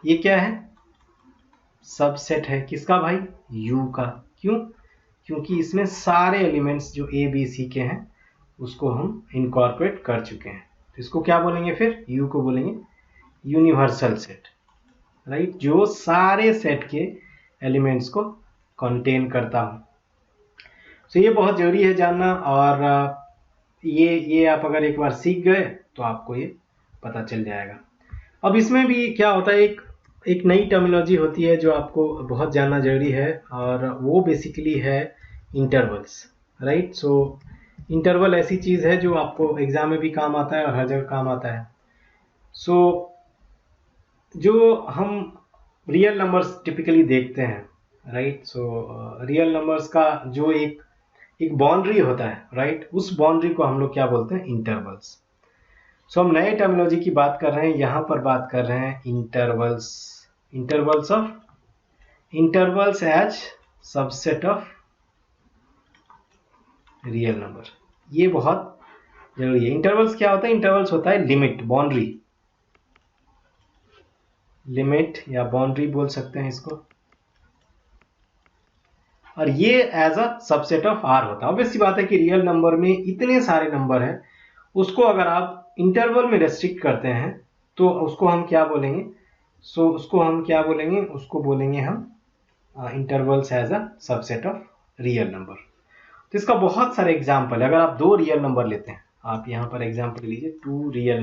ये क्या है, सबसेट है किसका भाई, U का। क्यों, क्योंकि इसमें सारे एलिमेंट्स जो A B C के हैं उसको हम इनकॉर्पोरेट कर चुके हैं। तो इसको क्या बोलेंगे, फिर U को बोलेंगे यूनिवर्सल सेट, राइट, जो सारे सेट के एलिमेंट्स को कंटेन करता हूं। तो ये बहुत जरूरी है जानना, और ये आप अगर एक बार सीख गए तो आपको ये पता चल जाएगा। अब इसमें भी क्या होता है, एक नई टर्मिनोलॉजी होती है जो आपको बहुत जानना जरूरी है, और वो बेसिकली है इंटरवल्स, राइट। सो इंटरवल ऐसी चीज है जो आपको एग्जाम में भी काम आता है और हर जगह काम आता है। सो जो हम रियल नंबर्स टिपिकली देखते हैं, राइट, सो रियल नंबर्स का जो एक बाउंड्री होता है, राइट, उस बाउंड्री को हम लोग क्या बोलते हैं, इंटरवल्स। सो हम नए टर्मिनोलॉजी की बात कर रहे हैं, यहां पर बात कर रहे हैं intervals as subset of real number. ये बहुत जरूरी है। इंटरवल्स क्या होता है, इंटरवल्स होता है लिमिट, बाउंड्री, लिमिट या बाउंड्री बोल सकते हैं इसको, और ये as a subset of R होता है। ऑब्वियस सी बात है कि रियल नंबर में इतने सारे नंबर हैं, उसको अगर आप इंटरवल में रेस्ट्रिक्ट करते हैं तो उसको हम क्या बोलेंगे, उसको बोलेंगे हम intervals as a subset of real number. तो इसका बहुत सारे एग्जाम्पल है। अगर आप दो रियल नंबर लेते हैं, आप यहां पर एग्जाम्पल लीजिए, टू रियल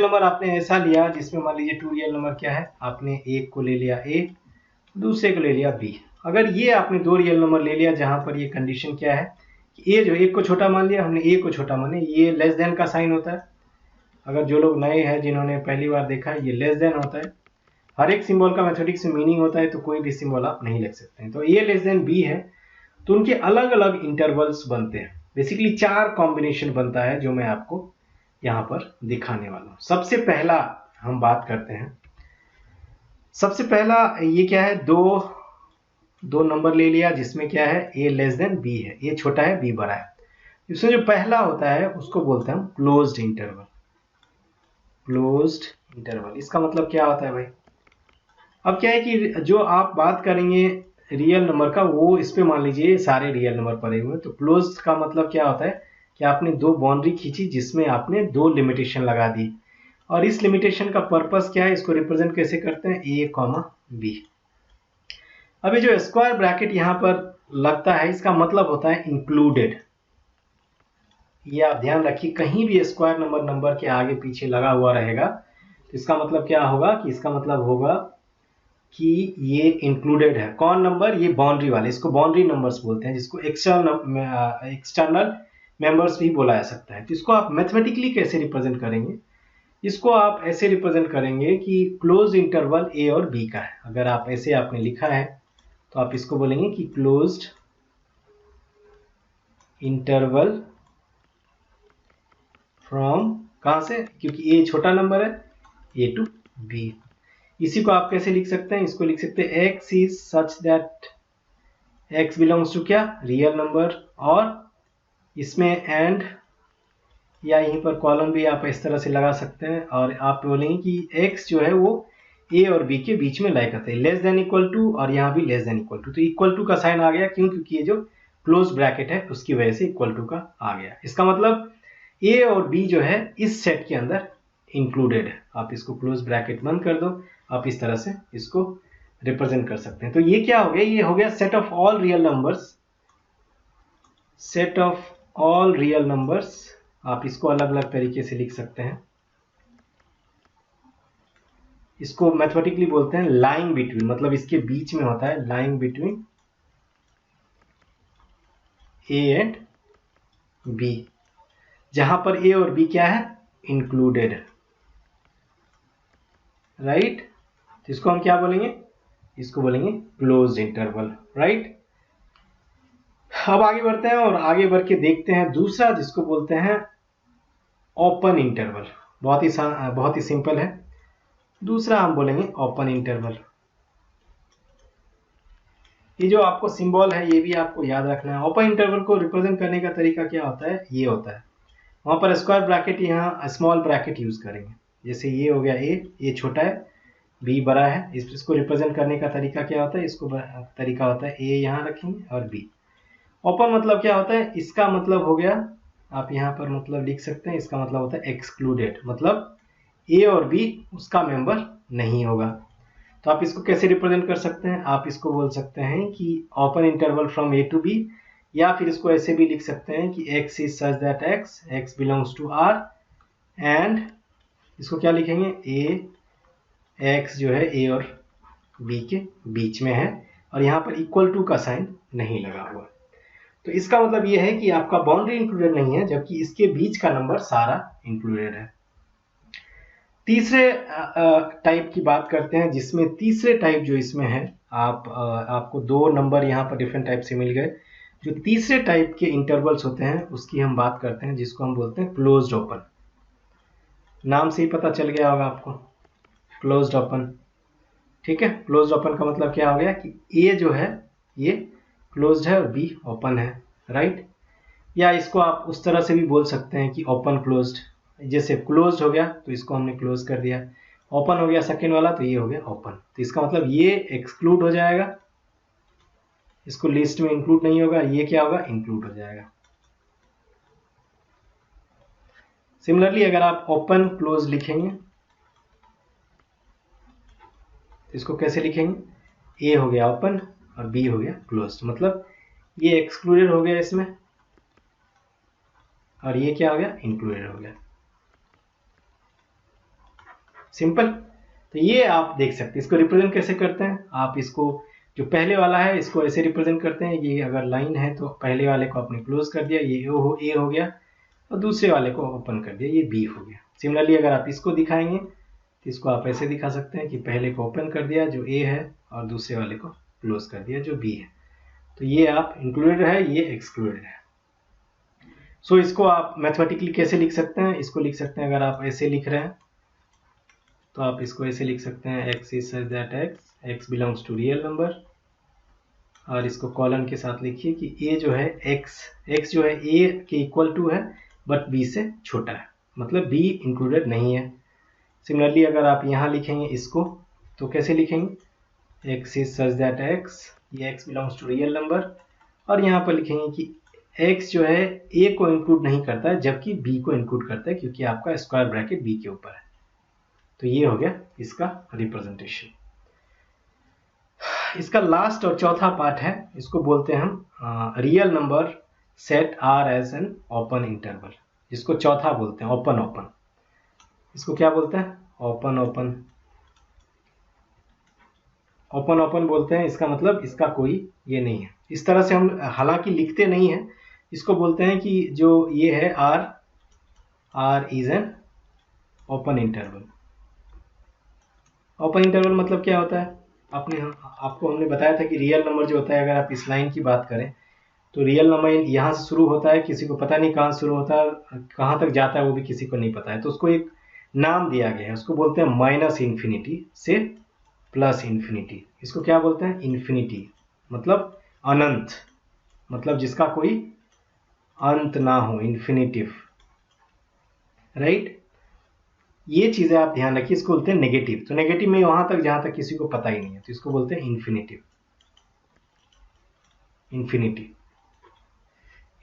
नंबर आपने ऐसा लिया जिसमें मान लीजिए टू रियल नंबर क्या है, आपने एक को ले लिया A, दूसरे को ले लिया B। अगर ये आपने दो रियल नंबर ले लिया जहां पर ये कंडीशन क्या है कि A जो एक को छोटा मान लिया, हमने A को छोटा माने, ये लेस देन का साइन होता है। अगर जो लोग नए हैं, जिन्होंने पहली बार देखा है, ये लेस देन होता है। हर एक सिंबल का मैथमेटिक्स में मीनिंग होता है, तो कोई भी सिंबल आप नहीं लिख सकते हैं। तो A लेस देन B है, तो उनके अलग अलग इंटरवल्स बनते हैं। बेसिकली 4 कॉम्बिनेशन बनता है जो मैं आपको यहाँ पर दिखाने वाला हूँ। सबसे पहला हम बात करते हैं, सबसे पहला ये क्या है, दो नंबर ले लिया जिसमें क्या है, A लेस देन B है, A छोटा है B बड़ा है। इसमें जो पहला होता है उसको बोलते हैं हम क्लोज्ड इंटरवल। इसका मतलब क्या होता है भाई, अब क्या है कि जो आप बात करेंगे रियल नंबर का, वो इस पे मान लीजिए सारे रियल नंबर पड़े हुए हैं। तो क्लोज्ड का मतलब क्या होता है कि आपने दो बाउंड्री खींची जिसमें आपने दो लिमिटेशन लगा दी, और इस लिमिटेशन का पर्पस क्या है, इसको रिप्रेजेंट कैसे करते हैं, A, B। अब ये जो स्क्वायर ब्रैकेट यहां पर लगता है, इसका मतलब होता है इंक्लूडेड। ये आप ध्यान रखिए, कहीं भी स्क्वायर नंबर के आगे पीछे लगा हुआ रहेगा तो इसका मतलब क्या होगा, कि इसका मतलब होगा कि ये इंक्लूडेड है। कौन नंबर, ये बाउंड्री वाले, इसको बाउंड्री नंबर्स बोलते हैं, जिसको एक्सटर्नल मेंबर्स भी बोला जा सकता है। तो इसको आप मैथमेटिकली कैसे रिप्रेजेंट करेंगे, इसको आप ऐसे रिप्रेजेंट करेंगे कि क्लोज इंटरवल ए और बी का है। अगर आप ऐसे आपने लिखा है तो आप इसको बोलेंगे कि क्लोज्ड इंटरवल फ्रॉम, कहां से, क्योंकि ए छोटा नंबर है, ए टू बी। इसी को आप कैसे लिख सकते हैं, इसको लिख सकते हैं x is such that x belongs to क्या, रियल नंबर, और इसमें एंड या यहीं पर कॉलम भी आप इस तरह से लगा सकते हैं, और आप बोलेंगे कि x जो है वो a और b के बीच में लाई करते हैं, लेस देन इक्वल टू, और यहाँ भी लेस देन इक्वल टू। तो इक्वल टू का साइन आ गया, क्यों, क्योंकि ये जो क्लोज ब्रैकेट है उसकी वजह से इक्वल टू का आ गया। इसका मतलब a और b जो है इस सेट के अंदर इंक्लूडेड है। आप इसको क्लोज ब्रैकेट बंद कर दो, आप इस तरह से इसको रिप्रेजेंट कर सकते हैं। तो ये क्या हो गया, ये हो गया set of all real numbers, set of all real numbers. आप इसको अलग अलग तरीके से लिख सकते हैं। इसको मैथमेटिकली बोलते हैं लाइंग बिटवीन, मतलब इसके बीच में होता है, lying between a and b, जहां पर ए और बी क्या है, इंक्लूडेड, राइट। तो इसको हम क्या बोलेंगे, इसको बोलेंगे क्लोज्ड इंटरवल, राइट। अब आगे बढ़ते हैं और आगे बढ़ के देखते हैं दूसरा, जिसको बोलते हैं ओपन इंटरवल। बहुत ही सिंपल है। दूसरा हम बोलेंगे ओपन इंटरवल। ये जो आपको सिंबल है ये भी आपको याद रखना है। ओपन इंटरवल को रिप्रेजेंट करने का तरीका क्या होता है, ये होता है, वहां पर स्क्वायर ब्रैकेट, यहाँ स्मॉल ब्रैकेट यूज करेंगे। जैसे ये हो गया ए छोटा है, बी बड़ा है, इसको रिप्रेजेंट करने का तरीका क्या होता है, इसको तरीका होता है ए यहाँ रखेंगे और बी। ओपन मतलब क्या होता है, इसका मतलब हो गया, आप यहाँ पर मतलब लिख सकते हैं, इसका मतलब होता है एक्सक्लूडेड, मतलब ए और बी उसका मेंबर नहीं होगा। तो आप इसको कैसे रिप्रेजेंट कर सकते हैं, आप इसको बोल सकते हैं कि open interval from a to b, या फिर इसको ऐसे भी लिख सकते हैं कि x is such that x belongs to r, and इसको क्या लिखेंगे, x जो है a और b के बीच में है, और यहाँ पर इक्वल टू का साइन नहीं लगा हुआ। तो इसका मतलब ये है कि आपका बाउंड्री इंक्लूडेड नहीं है, जबकि इसके बीच का नंबर सारा इंक्लूडेड है। तीसरे टाइप की बात करते हैं, जिसमें तीसरे टाइप जो इसमें है, आपको दो नंबर यहाँ पर डिफरेंट टाइप से मिल गए। जो तीसरे टाइप के इंटरवल्स होते हैं उसकी हम बात करते हैं, जिसको हम बोलते हैं क्लोज्ड ओपन। नाम से ही पता चल गया होगा आपको, क्लोज्ड ओपन, ठीक है। क्लोज्ड ओपन का मतलब क्या हो गया कि ए जो है ये क्लोज्ड है और बी ओपन है, राइट। या इसको आप उस तरह से भी बोल सकते हैं कि ओपन क्लोज्ड, जैसे क्लोज्ड हो गया तो इसको हमने क्लोज कर दिया, ओपन हो गया सेकेंड वाला तो ये हो गया ओपन। तो इसका मतलब ये एक्सक्लूड हो जाएगा, इसको लिस्ट में इंक्लूड नहीं होगा, ये क्या होगा, इंक्लूड हो जाएगा। सिमिलरली अगर आप ओपन क्लोज लिखेंगे तो इसको कैसे लिखेंगे, ए हो गया ओपन और बी हो गया क्लोज्ड, मतलब ये एक्सक्लूडेड हो गया इसमें, और ये क्या हो गया, इंक्लूडेड हो गया। सिंपल। तो ये आप देख सकते हैं। इसको रिप्रेजेंट कैसे करते हैं, आप इसको जो पहले वाला है इसको ऐसे रिप्रेजेंट करते हैं, ये अगर लाइन है तो पहले वाले को आपने क्लोज कर दिया, ये ए हो गया, और दूसरे वाले को ओपन कर दिया, ये बी हो गया। सिमिलरली अगर आप इसको दिखाएंगे तो इसको आप ऐसे दिखा सकते हैं कि पहले को ओपन कर दिया जो ए है, और दूसरे वाले को क्लोज कर दिया जो बी है। तो ये आप इंक्लूडेड है, ये एक्सक्लूडेड है। सो इसको आप मैथमेटिकली कैसे लिख सकते हैं, इसको लिख सकते हैं, अगर आप ऐसे लिख रहे हैं तो आप इसको ऐसे लिख सकते हैं, x is such that x belongs to real number, और इसको कॉलन के साथ लिखिए कि a जो है x जो है a के इक्वल टू है बट b से छोटा है, मतलब b इंक्लूडेड नहीं है। सिमिलरली अगर आप यहाँ लिखेंगे इसको तो कैसे लिखेंगे, x इज सच दैट ये x belongs to real number, और यहाँ पर लिखेंगे कि x जो है a को इंक्लूड नहीं करता है जबकि b को इंक्लूड करता है, क्योंकि आपका स्क्वायर ब्रैकेट b के ऊपर है। तो ये हो गया इसका रिप्रेजेंटेशन। इसका लास्ट और चौथा पार्ट है, इसको बोलते हैं हम real number set R as an open interval, जिसको चौथा बोलते हैं ओपन ओपन। इसको क्या बोलते हैं, ओपन ओपन, ओपन ओपन बोलते हैं। इसका मतलब इसका कोई ये नहीं है, इस तरह से हम हालांकि लिखते नहीं है। इसको बोलते हैं कि जो ये है R is an open interval. Open interval मतलब क्या होता है? आपको हमने बताया था कि रियल नंबर जो होता है, अगर आप इस लाइन की बात करें तो रियल नंबर यहाँ से शुरू होता है, किसी को पता नहीं कहाँ शुरू होता है, कहाँ तक जाता है वो भी किसी को नहीं पता है, तो उसको एक नाम दिया गया है, उसको बोलते हैं माइनस इन्फिनिटी से प्लस इन्फिनिटी। इसको क्या बोलते हैं? इन्फिनिटी मतलब अनंत, मतलब जिसका कोई अंत ना हो, इन्फिनिटिव, राइट। ये चीजें आप ध्यान रखिए, इसको बोलते हैं नेगेटिव। तो नेगेटिव में वहां तक जहां तक किसी को पता ही नहीं है, तो इसको बोलते हैं इन्फिनिटिव। इन्फिनिटी,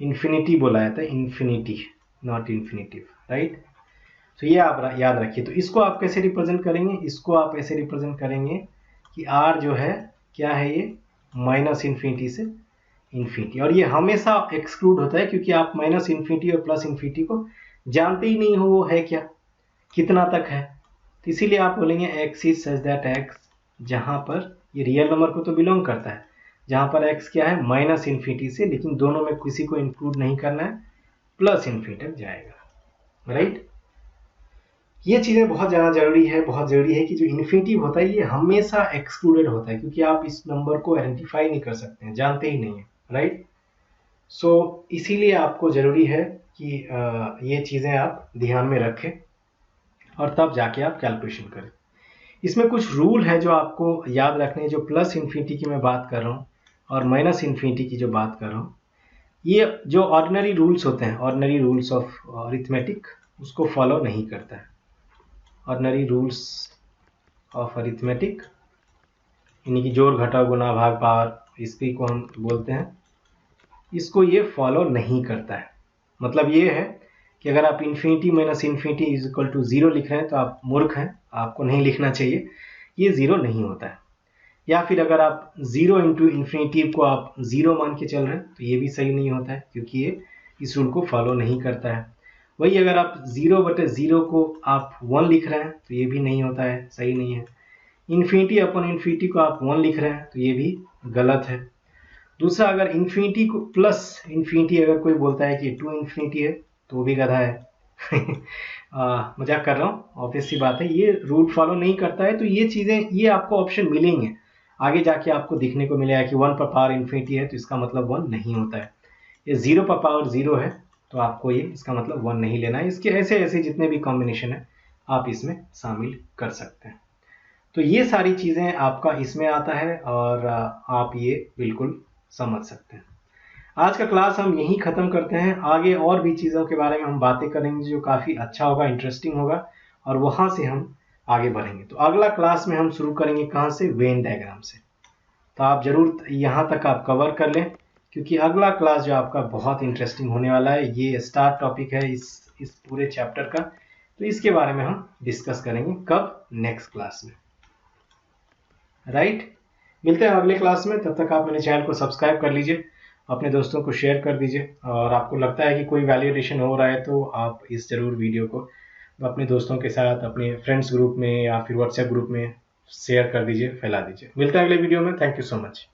इन्फिनिटी बोला जाता है, इन्फिनिटी नॉट इन्फिनिटिव, राइट। तो ये आप याद रखिए। तो इसको आप कैसे रिप्रेजेंट करेंगे? इसको आप ऐसे रिप्रेजेंट करेंगे कि आर जो है क्या है, ये माइनस इन्फिनिटी से इन्फिनिटी, और ये हमेशा एक्सक्लूड होता है क्योंकि आप माइनस इन्फिनिटी और प्लस इन्फिनिटी को जानते ही नहीं हो वो है क्या, कितना तक है। तो इसीलिए आप बोलेंगे x is such that x, जहां पर ये रियल नंबर को तो बिलोंग करता है, जहां पर एक्स क्या है माइनस इन्फिनिटी से, लेकिन दोनों में किसी को इंक्लूड नहीं करना है, प्लस इन्फिनिटी तक जाएगा, राइट। ये चीजें बहुत ज़्यादा जरूरी है, बहुत जरूरी है कि जो इन्फिनिटिव होता है ये हमेशा एक्सक्लूडेड होता है, क्योंकि आप इस नंबर को आइडेंटिफाई नहीं कर सकते हैं, जानते ही नहीं है, राइट। सो इसीलिए आपको जरूरी है कि ये चीजें आप ध्यान में रखें और तब जाके आप कैलकुलेशन करें। इसमें कुछ रूल है जो आपको याद रखने हैं। जो प्लस इन्फिनिटी की मैं बात कर रहा हूँ और माइनस इन्फिनिटी की जो बात कर रहा हूँ, ये जो ऑर्डिनरी रूल्स होते हैं, ऑर्डिनरी रूल्स ऑफ अरिथमेटिक, उसको फॉलो नहीं करता है। ऑर्डिनरी रूल्स ऑफ अरिथमेटिक यानी कि जोड़ घटाव गुणा भाग पावर, इसकी को हम बोलते हैं, इसको ये फॉलो नहीं करता है। मतलब ये है कि अगर आप infinity minus infinity is equal to 0 लिख रहे हैं तो आप मूर्ख हैं, आपको नहीं लिखना चाहिए, ये 0 नहीं होता है। या फिर अगर आप 0 इंटू इन्फिनिटी को आप 0 मान के चल रहे हैं तो ये भी सही नहीं होता है, क्योंकि ये इस रूल को फॉलो नहीं करता है। वही अगर आप 0/0 को आप 1 लिख रहे हैं तो ये भी नहीं होता है, सही नहीं है। इन्फिनिटी अपॉन इन्फिनिटी को आप 1 लिख रहे हैं तो ये भी गलत है। दूसरा, अगर इन्फिनिटी को प्लस इन्फिनिटी अगर कोई बोलता है कि 2 इन्फिनिटी है तो वो भी गधा है। मजाक कर रहा हूँ, ऑब्वियस सी बात है, ये रूल फॉलो नहीं करता है। तो ये चीज़ें, ये आपको ऑप्शन मिलेंगे आगे जाके, आपको दिखने को मिलेगा कि 1 पर पावर इन्फिनिटी है तो इसका मतलब 1 नहीं होता है। ये 0 पर पावर 0 है तो आपको ये इसका मतलब 1 नहीं लेना है। इसके ऐसे ऐसे जितने भी कॉम्बिनेशन है आप इसमें शामिल कर सकते हैं। तो ये सारी चीज़ें आपका इसमें आता है और आप ये बिल्कुल समझ सकते हैं। आज का क्लास हम यहीं ख़त्म करते हैं। आगे और भी चीज़ों के बारे में हम बातें करेंगे जो काफ़ी अच्छा होगा, इंटरेस्टिंग होगा, और वहाँ से हम आगे बढ़ेंगे। तो अगला क्लास में हम शुरू करेंगे कहाँ से? वेन डायग्राम से। तो आप ज़रूर यहाँ तक आप कवर कर लें, क्योंकि अगला क्लास जो आपका बहुत इंटरेस्टिंग होने वाला है, ये स्टार्ट टॉपिक है इस पूरे चैप्टर का। तो इसके बारे में हम डिस्कस करेंगे कब? नेक्स्ट क्लास में, राइट। मिलते हैं अगले क्लास में, तब तक आप मेरे चैनल को सब्सक्राइब कर लीजिए, अपने दोस्तों को शेयर कर दीजिए, और आपको लगता है कि कोई वैल्यू एडिशन हो रहा है तो आप इस ज़रूर वीडियो को अपने दोस्तों के साथ, अपने फ्रेंड्स ग्रुप में या फिर व्हाट्सएप ग्रुप में शेयर कर दीजिए, फैला दीजिए। मिलते हैं अगले वीडियो में। Thank you so much.